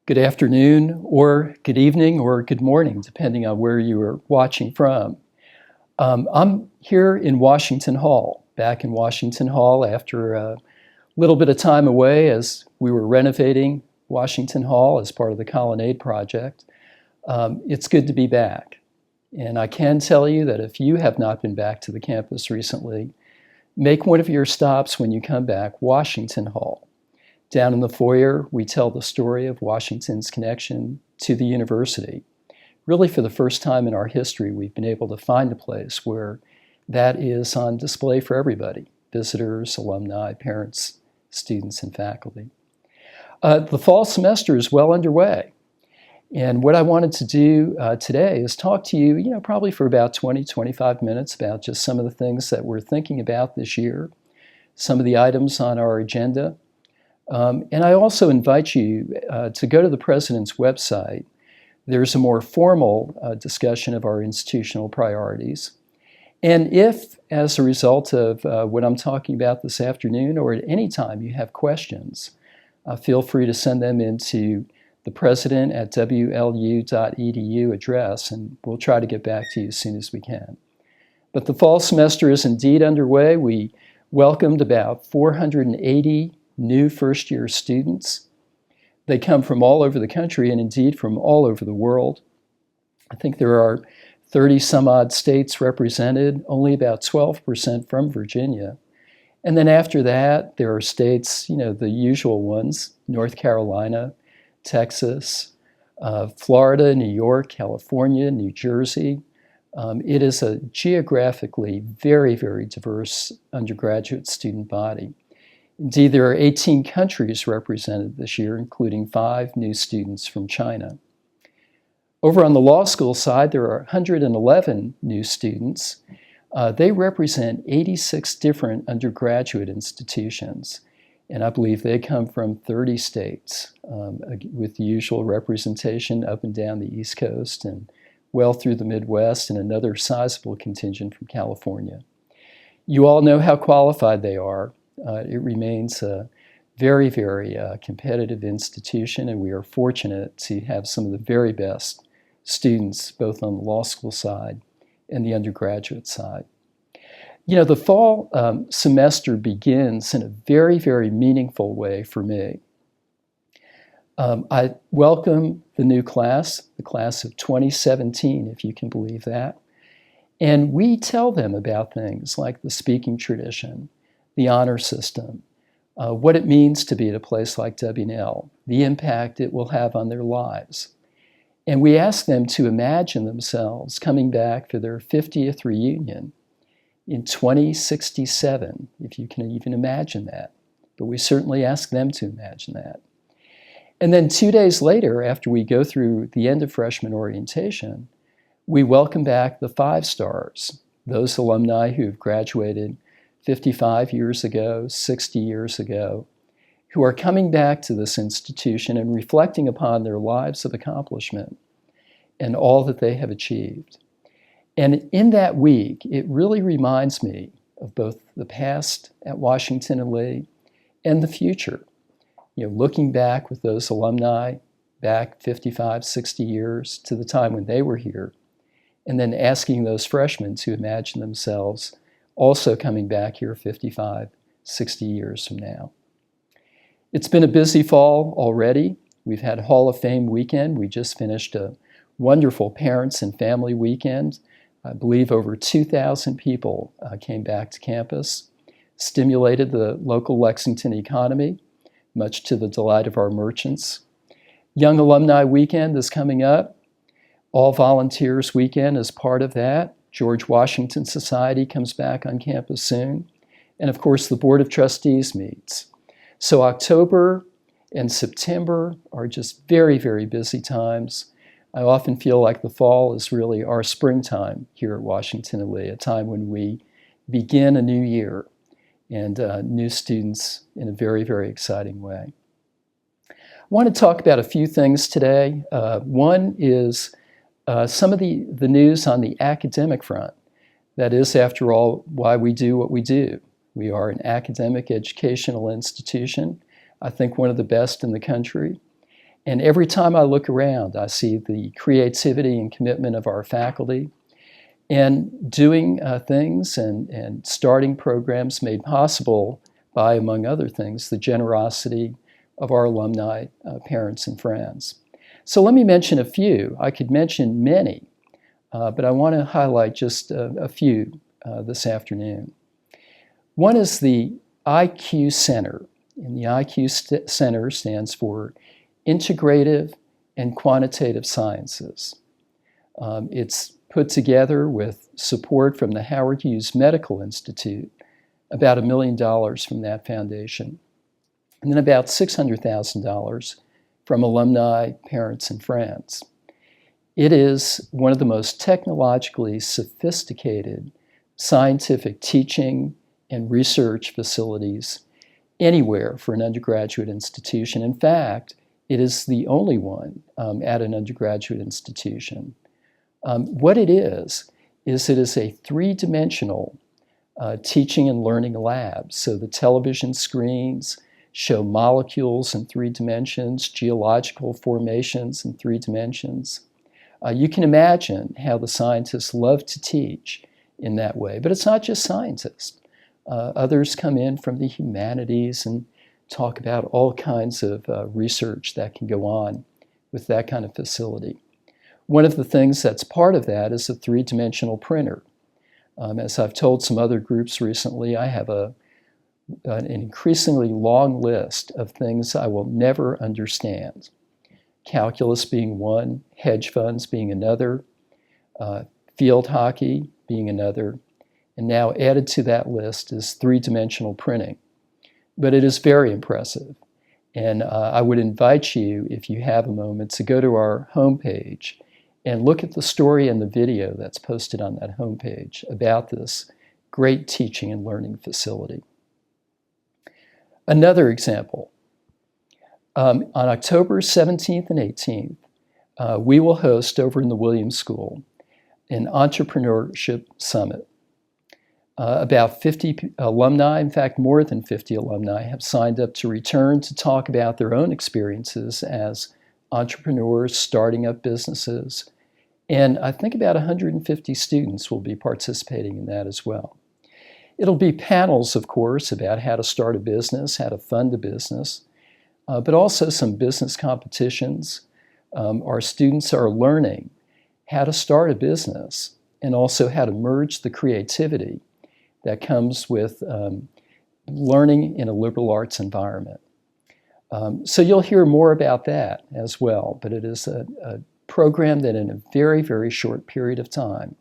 Good afternoon, or good evening, or good morning, depending on where you are watching from. I'm here in Washington Hall, back in Washington Hall after a little bit of time away as we were renovating Washington Hall as part of the Colonnade project. It's good to be back. And I can tell you that if you have not been back to the campus recently, make one of your stops when you come back, Washington Hall. Down in the foyer, we tell the story of Washington's connection to the university. Really, for the first time in our history, we've been able to find a place where that is on display for everybody, visitors, alumni, parents, students, and faculty. The fall semester is well underway. And what I wanted to do today is talk to you, probably for about 20, 25 minutes about just some of the things that we're thinking about this year, some of the items on our agenda. And I also invite you to go to the President's website. There's a more formal discussion of our institutional priorities. And if, as a result of what I'm talking about this afternoon, or at any time you have questions, feel free to send them into the president@wlu.edu address, and we'll try to get back to you as soon as we can. But the fall semester is indeed underway. We welcomed about 480 new first-year students. They come from all over the country and indeed from all over the world. I think there are 30 some odd states represented, only about 12% from Virginia. And then after that, there are states, the usual ones, North Carolina, Texas, Florida, New York, California, New Jersey. It is a geographically very, very diverse undergraduate student body. Indeed, there are 18 countries represented this year, including 5 new students from China. Over on the law school side, there are 111 new students. They represent 86 different undergraduate institutions, and I believe they come from 30 states, with the usual representation up and down the East Coast and well through the Midwest, and another sizable contingent from California. You all know how qualified they are. It remains a very, very competitive institution, and we are fortunate to have some of the very best students, both on the law school side and the undergraduate side. The fall semester begins in a very, very meaningful way for me. I welcome the new class, the class of 2017, if you can believe that. And we tell them about things like the speaking tradition, the honor system, what it means to be at a place like W&L, the impact it will have on their lives. And we ask them to imagine themselves coming back for their 50th reunion in 2067, if you can even imagine that. But we certainly ask them to imagine that. And then 2 days later, after we go through the end of freshman orientation, we welcome back the 5 stars, those alumni who have graduated 55 years ago, 60 years ago, who are coming back to this institution and reflecting upon their lives of accomplishment and all that they have achieved. And in that week, it really reminds me of both the past at Washington and Lee and the future. Looking back with those alumni back 55, 60 years to the time when they were here, and then asking those freshmen to imagine themselves also coming back here 55, 60 years from now. It's been a busy fall already. We've had Hall of Fame weekend. We just finished a wonderful parents and family weekend. I believe over 2,000 people came back to campus, stimulated the local Lexington economy, much to the delight of our merchants. Young Alumni Weekend is coming up. All Volunteers Weekend is part of that. George Washington Society comes back on campus soon. And of course, the Board of Trustees meets. So October and September are just very, very busy times. I often feel like the fall is really our springtime here at Washington and Lee, a time when we begin a new year and new students in a very, very exciting way. I want to talk about a few things today. One is some of the news on the academic front. That is, after all, why we do what we do. We are an academic educational institution, I think one of the best in the country. And every time I look around, I see the creativity and commitment of our faculty and doing things and starting programs made possible by, among other things, the generosity of our alumni, parents, and friends. So let me mention a few. I could mention many, but I want to highlight just a few this afternoon. One is the IQ Center, and the IQ Center stands for Integrative and Quantitative Sciences. It's put together with support from the Howard Hughes Medical Institute, about $1 million from that foundation, and then about $600,000 from alumni, parents, and friends. It is one of the most technologically sophisticated scientific teaching and research facilities anywhere for an undergraduate institution. In fact, it is the only one at an undergraduate institution. What it is it is a three-dimensional teaching and learning lab. So the television screens show molecules in 3 dimensions, geological formations in 3 dimensions. You can imagine how the scientists love to teach in that way. But it's not just scientists. Others come in from the humanities and talk about all kinds of research that can go on with that kind of facility. One of the things that's part of that is a 3-dimensional printer. As I've told some other groups recently, I have an increasingly long list of things I will never understand. Calculus being one, hedge funds being another, field hockey being another, and now added to that list is 3-dimensional printing. But it is very impressive. And I would invite you, if you have a moment, to go to our homepage and look at the story and the video that's posted on that homepage about this great teaching and learning facility. Another example, on October 17th and 18th, we will host over in the Williams School an entrepreneurship summit. About 50 alumni, in fact, more than 50 alumni, have signed up to return to talk about their own experiences as entrepreneurs starting up businesses. And I think about 150 students will be participating in that as well. It'll be panels, of course, about how to start a business, how to fund a business, but also some business competitions. Our students are learning how to start a business and also how to merge the creativity that comes with learning in a liberal arts environment. So you'll hear more about that as well, but it is a program that in a very, very short period of time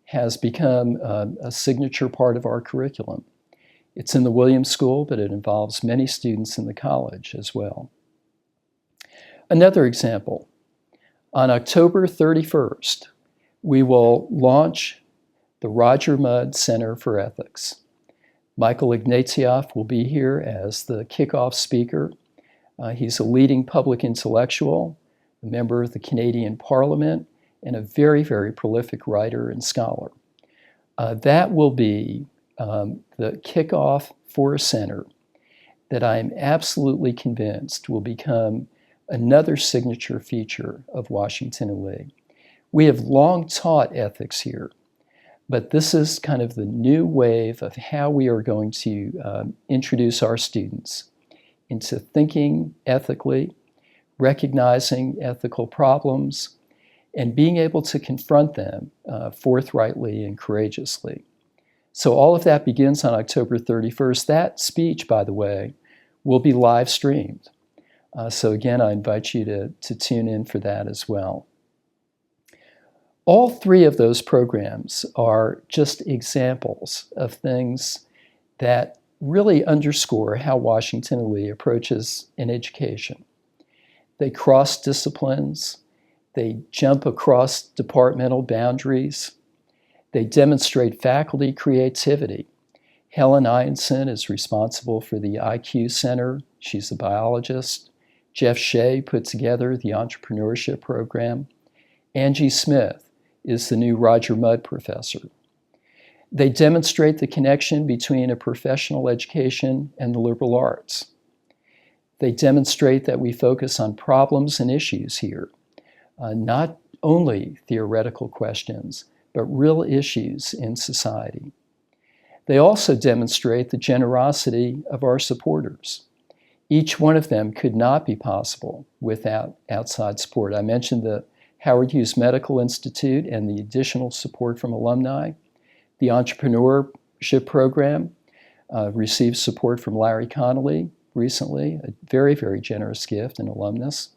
has become a signature part of our curriculum. It's in the Williams School, but it involves many students in the college as well. Another example, on October 31st, we will launch the Roger Mudd Center for Ethics. Michael Ignatieff will be here as the kickoff speaker. He's a leading public intellectual, a member of the Canadian Parliament, and a very, very prolific writer and scholar. That will be the kickoff for a center that I am absolutely convinced will become another signature feature of Washington and Lee. We have long taught ethics here, but this is kind of the new wave of how we are going to introduce our students into thinking ethically, recognizing ethical problems, and being able to confront them forthrightly and courageously. So all of that begins on October 31st. That speech, by the way, will be live streamed. So again, I invite you to tune in for that as well. All 3 of those programs are just examples of things that really underscore how Washington and Lee approaches an education. They cross disciplines, they jump across departmental boundaries, they demonstrate faculty creativity. Helen Ianson is responsible for the IQ Center. She's a biologist. Jeff Shea put together the entrepreneurship program. Angie Smith is the new Roger Mudd professor. They demonstrate the connection between a professional education and the liberal arts. They demonstrate that we focus on problems and issues here, not only theoretical questions, but real issues in society. They also demonstrate the generosity of our supporters. Each one of them could not be possible without outside support. I mentioned the Howard Hughes Medical Institute and the additional support from alumni. The Entrepreneurship Program received support from Larry Connolly recently, a very, very generous gift, an alumnus.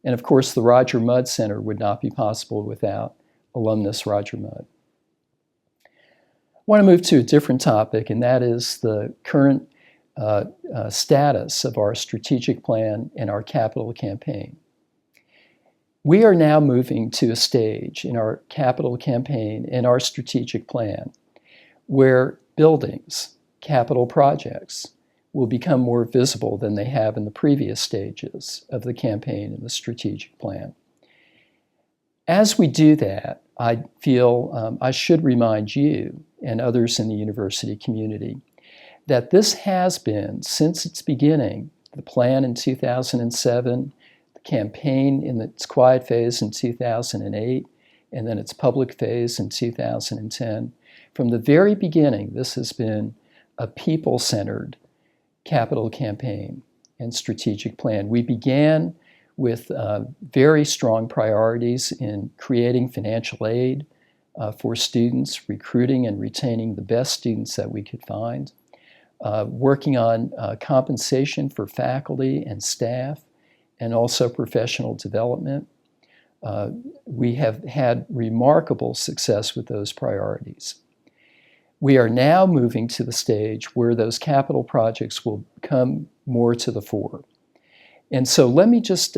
And of course, the Roger Mudd Center would not be possible without alumnus Roger Mudd. I want to move to a different topic, and that is the current status of our strategic plan and our capital campaign. We are now moving to a stage in our capital campaign and our strategic plan where buildings, capital projects, will become more visible than they have in the previous stages of the campaign and the strategic plan. As we do that, I feel I should remind you and others in the university community that this has been, since its beginning, the plan in 2007, the campaign in its quiet phase in 2008, and then its public phase in 2010. From the very beginning, this has been a people-centered capital campaign and strategic plan. We began with very strong priorities in creating financial aid for students, recruiting and retaining the best students that we could find, working on compensation for faculty and staff, and also professional development. We have had remarkable success with those priorities. We are now moving to the stage where those capital projects will come more to the fore. And so let me just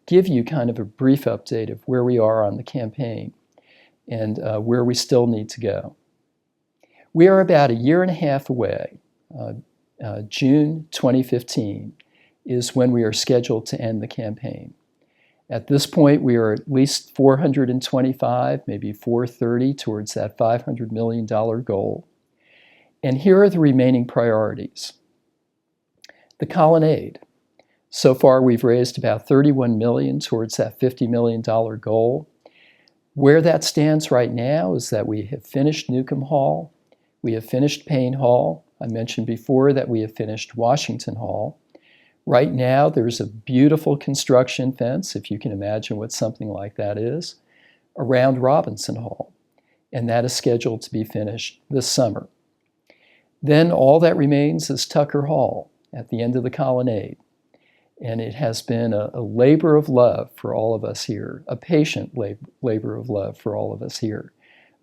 give you kind of a brief update of where we are on the campaign and where we still need to go. We are about a year and a half away. June 2015 is when we are scheduled to end the campaign. At this point, we are at least 425, maybe 430 towards that $500 million goal. And here are the remaining priorities. The colonnade. So far, we've raised about $31 million towards that $50 million goal. Where that stands right now is that we have finished Newcomb Hall. We have finished Payne Hall. I mentioned before that we have finished Washington Hall. Right now, there's a beautiful construction fence, if you can imagine what something like that is, around Robinson Hall, and that is scheduled to be finished this summer. Then all that remains is Tucker Hall at the end of the colonnade, and it has been a labor of love for all of us here, a patient labor of love for all of us here.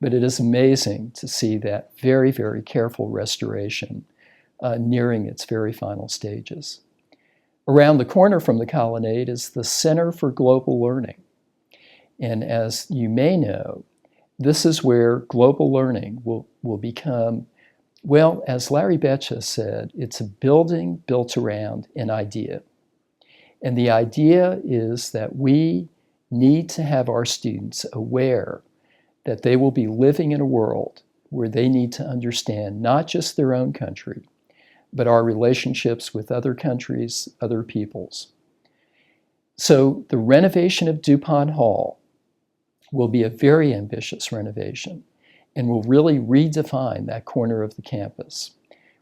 But it is amazing to see that very, very careful restoration nearing its very final stages. Around the corner from the colonnade is the Center for Global Learning. And as you may know, this is where global learning will become, well, as Larry Betcha said, it's a building built around an idea. And the idea is that we need to have our students aware that they will be living in a world where they need to understand not just their own country, but our relationships with other countries, other peoples. So the renovation of DuPont Hall will be a very ambitious renovation and will really redefine that corner of the campus.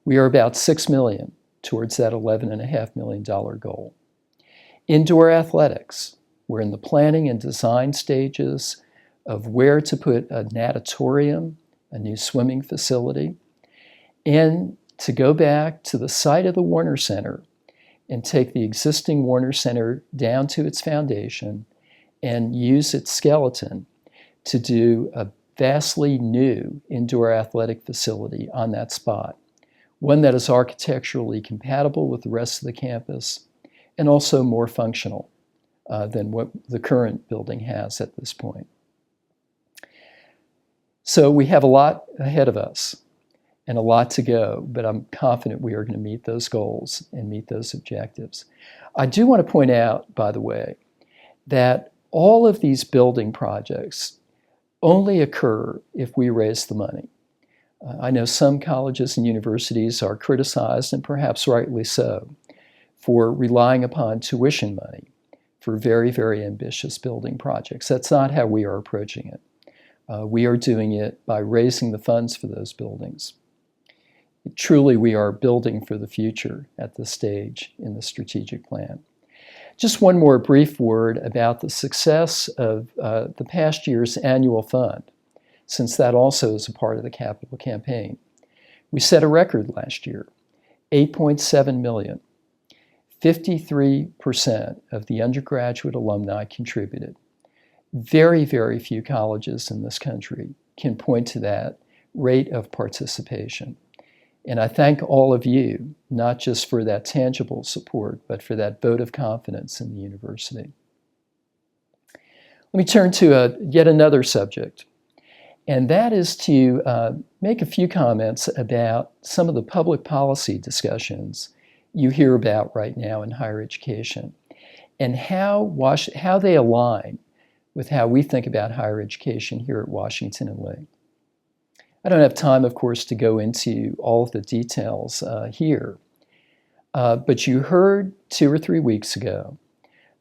We are about $6 million towards that $11.5 million goal. Indoor athletics, we're in the planning and design stages of where to put a natatorium, a new swimming facility, and to go back to the site of the Warner Center and take the existing Warner Center down to its foundation and use its skeleton to do a vastly new indoor athletic facility on that spot, one that is architecturally compatible with the rest of the campus and also more functional than what the current building has at this point. So we have a lot ahead of us and a lot to go, but I'm confident we are going to meet those goals and meet those objectives. I do want to point out, by the way, that all of these building projects only occur if we raise the money. I know some colleges and universities are criticized, and perhaps rightly so, for relying upon tuition money for very, very ambitious building projects. That's not how we are approaching it. We are doing it by raising the funds for those buildings. Truly, we are building for the future at this stage in the strategic plan. Just one more brief word about the success of the past year's annual fund, since that also is a part of the capital campaign. We set a record last year, $8.7 million. 53% of the undergraduate alumni contributed. Very, very few colleges in this country can point to that rate of participation. And I thank all of you, not just for that tangible support, but for that vote of confidence in the university. Let me turn to yet another subject, and that is to make a few comments about some of the public policy discussions you hear about right now in higher education, and how they align with how we think about higher education here at Washington and Lee. I don't have time, of course, to go into all of the details here, but you heard 2 or 3 weeks ago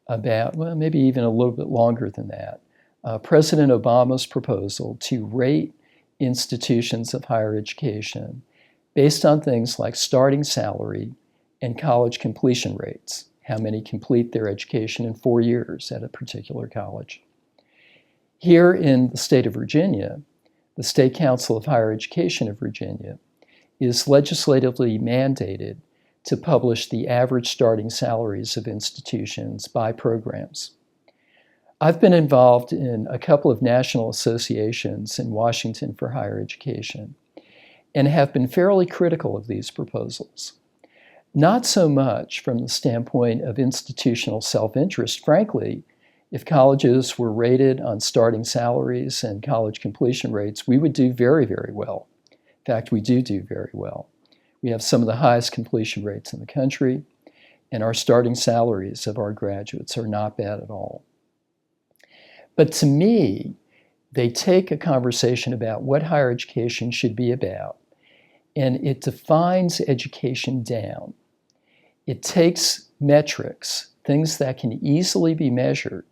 about, well, maybe even a little bit longer than that, President Obama's proposal to rate institutions of higher education based on things like starting salary and college completion rates, how many complete their education in 4 years at a particular college. Here in the state of Virginia, the State Council of Higher Education of Virginia is legislatively mandated to publish the average starting salaries of institutions by programs. I've been involved in a couple of national associations in Washington for higher education and have been fairly critical of these proposals. Not so much from the standpoint of institutional self-interest. Frankly, if colleges were rated on starting salaries and college completion rates, we would do very, very well. In fact, we do very well. We have some of the highest completion rates in the country, and our starting salaries of our graduates are not bad at all. But to me, they take a conversation about what higher education should be about, and it defines education down. It takes metrics, things that can easily be measured,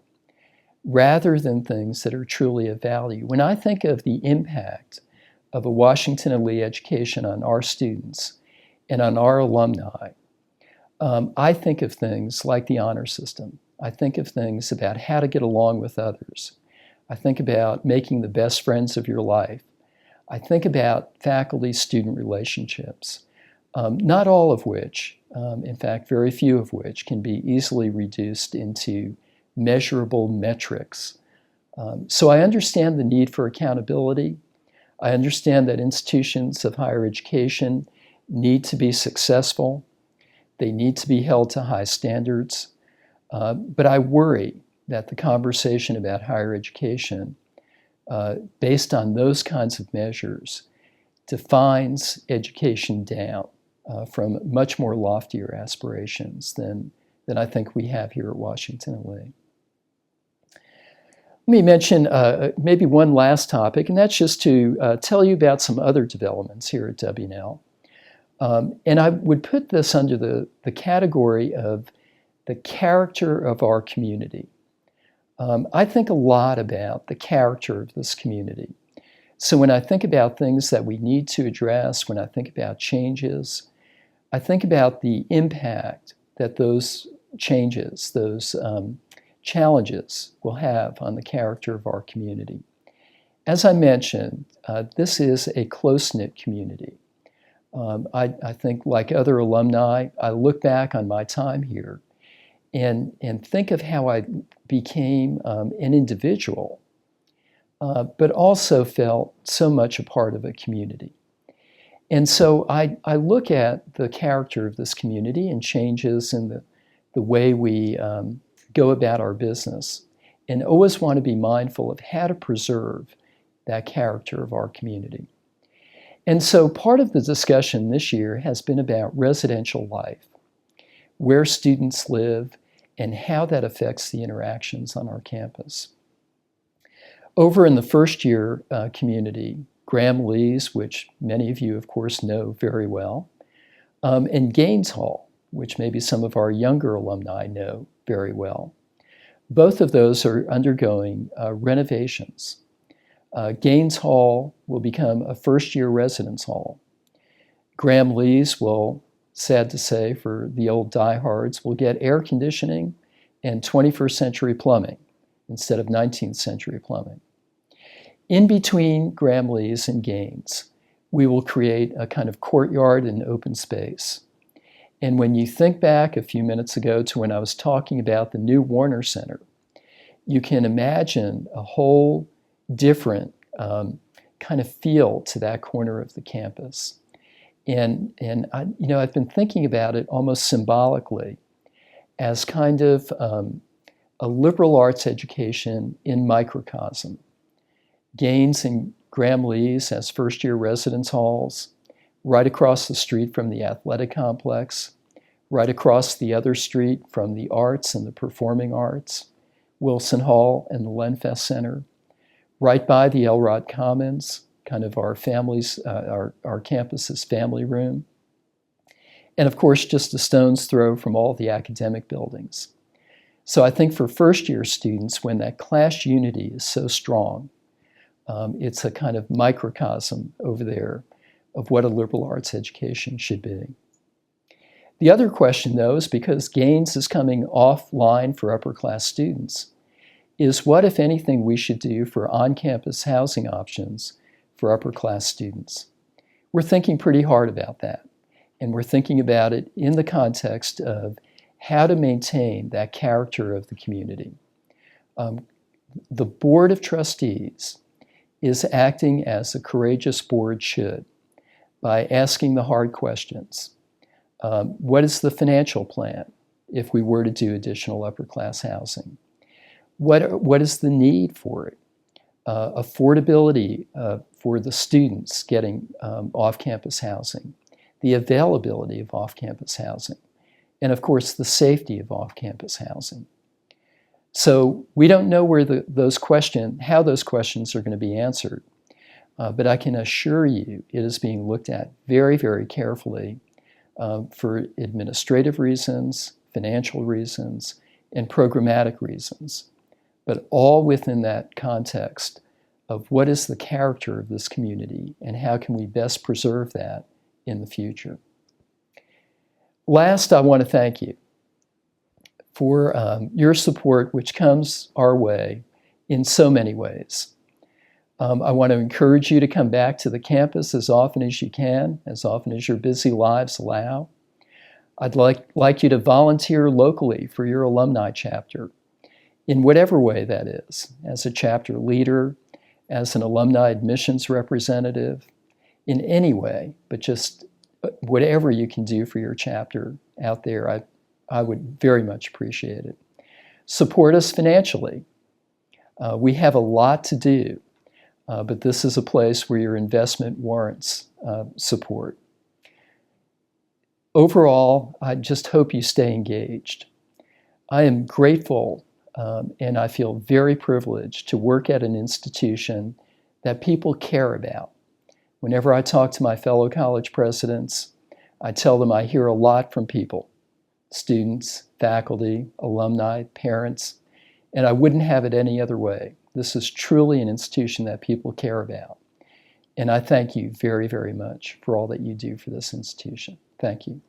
rather than things that are truly of value. When I think of the impact of a Washington and Lee education on our students and on our alumni, I think of things like the honor system. I think of things about how to get along with others. I think about making the best friends of your life. I think about faculty-student relationships, not all of which, in fact, very few of which can be easily reduced into measurable metrics. So I understand the need for accountability. I understand that institutions of higher education need to be successful. They need to be held to high standards. But I worry that the conversation about higher education, based on those kinds of measures, defines education down from much more loftier aspirations than I think we have here at Washington and Lee. Let me mention maybe one last topic, and that's just to tell you about some other developments here at W&L. And I would put this under the category of the character of our community. I think a lot about the character of this community. So when I think about things that we need to address, when I think about changes, I think about the impact that those changes, those challenges will have on the character of our community. As I mentioned, this is a close-knit community. I think, like other alumni, I look back on my time here and think of how I became an individual, but also felt so much a part of a community. And so I look at the character of this community and changes in the way we go about our business, and always want to be mindful of how to preserve that character of our community. And so part of the discussion this year has been about residential life, where students live, and how that affects the interactions on our campus. Over in the first year community, Graham-Lees, which many of you, of course, know very well, and Gaines Hall, which maybe some of our younger alumni know very well. Both of those are undergoing renovations. Gaines Hall will become a first-year residence hall. Graham Lee's will, sad to say for the old diehards, will get air conditioning and 21st century plumbing instead of 19th century plumbing. In between Graham Lee's and Gaines, we will create a kind of courtyard and open space. And when you think back a few minutes ago to when I was talking about the new Warner Center, you can imagine a whole different kind of feel to that corner of the campus. And I've been thinking about it almost symbolically as kind of a liberal arts education in microcosm. Gaines and Graham Lee's as first-year residence halls, right across the street from the athletic complex, right across the other street from the arts and the performing arts, Wilson Hall and the Lenfest Center, right by the Elrod Commons, kind of our campus's family room, and of course just a stone's throw from all the academic buildings. So I think for first-year students, when that class unity is so strong, it's a kind of microcosm over there of what a liberal arts education should be. The other question, though, is because Gaines is coming offline for upper-class students, is what, if anything, we should do for on-campus housing options for upper-class students. We're thinking pretty hard about that, and we're thinking about it in the context of how to maintain that character of the community. The Board of Trustees is acting as a courageous board should by asking the hard questions. What is the financial plan if we were to do additional upper-class housing? What is the need for it? Affordability for the students getting off-campus housing, the availability of off-campus housing, and of course the safety of off-campus housing. So we don't know where how those questions are going to be answered, but I can assure you it is being looked at very, very carefully for administrative reasons, financial reasons, and programmatic reasons, but all within that context of what is the character of this community and how can we best preserve that in the future. Last, I want to thank you for your support, which comes our way in so many ways. I want to encourage you to come back to the campus as often as you can, as often as your busy lives allow. I'd like you to volunteer locally for your alumni chapter, in whatever way that is, as a chapter leader, as an alumni admissions representative, in any way, but just whatever you can do for your chapter out there, I would very much appreciate it. Support us financially. We have a lot to do, but this is a place where your investment warrants support. Overall, I just hope you stay engaged. I am grateful and I feel very privileged to work at an institution that people care about. Whenever I talk to my fellow college presidents, I tell them I hear a lot from people, students, faculty, alumni, parents, and I wouldn't have it any other way. This is truly an institution that people care about. And I thank you very, very much for all that you do for this institution. Thank you.